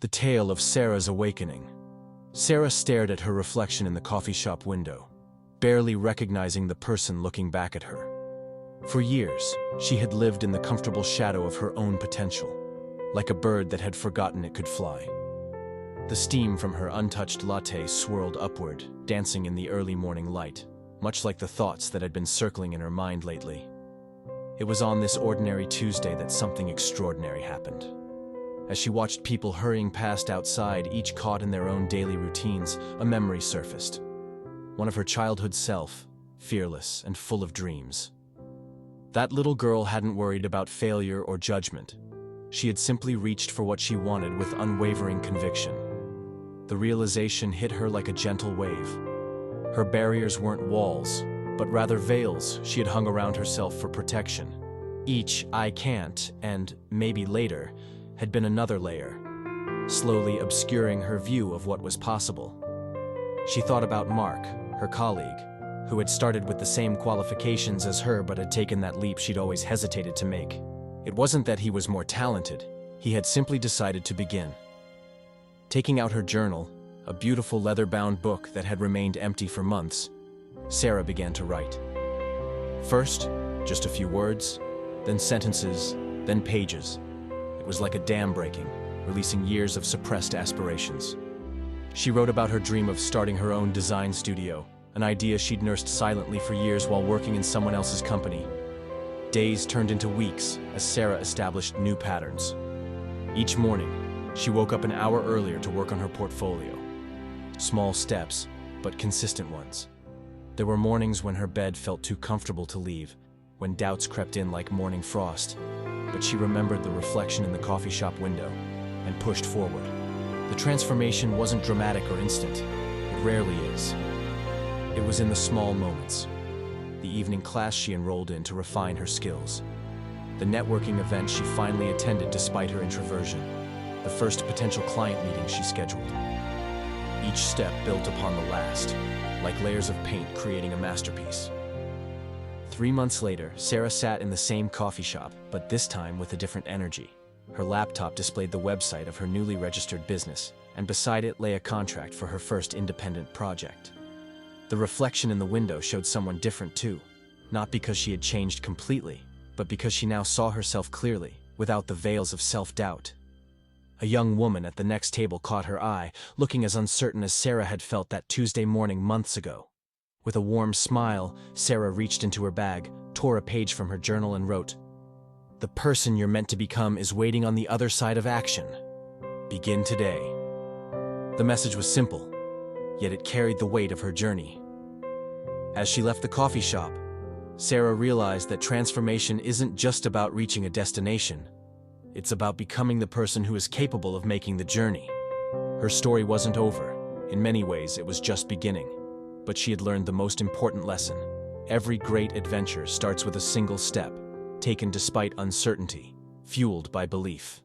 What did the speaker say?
The tale of Sarah's awakening. Sarah stared at her reflection in the coffee shop window, barely recognizing the person looking back at her. For years, she had lived in the comfortable shadow of her own potential, like a bird that had forgotten it could fly. The steam from her untouched latte swirled upward, dancing in the early morning light, much like the thoughts that had been circling in her mind lately. It was on this ordinary Tuesday that something extraordinary happened. As she watched people hurrying past outside, each caught in their own daily routines, a memory surfaced. One of her childhood self, fearless and full of dreams. That little girl hadn't worried about failure or judgment. She had simply reached for what she wanted with unwavering conviction. The realization hit her like a gentle wave. Her barriers weren't walls, but rather veils she had hung around herself for protection. Each "I can't" and "maybe later" had been another layer, slowly obscuring her view of what was possible. She thought about Mark, her colleague, who had started with the same qualifications as her but had taken that leap she'd always hesitated to make. It wasn't that he was more talented, he had simply decided to begin. Taking out her journal, a beautiful leather-bound book that had remained empty for months, Sarah began to write. First, just a few words, then sentences, then pages. It was like a dam breaking, releasing years of suppressed aspirations. She wrote about her dream of starting her own design studio, an idea she'd nursed silently for years while working in someone else's company. Days turned into weeks as Sarah established new patterns. Each morning, she woke up an hour earlier to work on her portfolio. Small steps, but consistent ones. There were mornings when her bed felt too comfortable to leave, when doubts crept in like morning frost, but she remembered the reflection in the coffee shop window and pushed forward. The transformation wasn't dramatic or instant. It rarely is. It was in the small moments. The evening class she enrolled in to refine her skills. The networking event she finally attended despite her introversion. The first potential client meeting she scheduled. Each step built upon the last, like layers of paint creating a masterpiece. 3 months later, Sarah sat in the same coffee shop, but this time with a different energy. Her laptop displayed the website of her newly registered business, and beside it lay a contract for her first independent project. The reflection in the window showed someone different too, not because she had changed completely, but because she now saw herself clearly, without the veils of self-doubt. A young woman at the next table caught her eye, looking as uncertain as Sarah had felt that Tuesday morning months ago. With a warm smile, Sarah reached into her bag, tore a page from her journal and wrote, "The person you're meant to become is waiting on the other side of action. Begin today." The message was simple, yet it carried the weight of her journey. As she left the coffee shop, Sarah realized that transformation isn't just about reaching a destination. It's about becoming the person who is capable of making the journey. Her story wasn't over. In many ways, it was just beginning. But she had learned the most important lesson. Every great adventure starts with a single step, taken despite uncertainty, fueled by belief.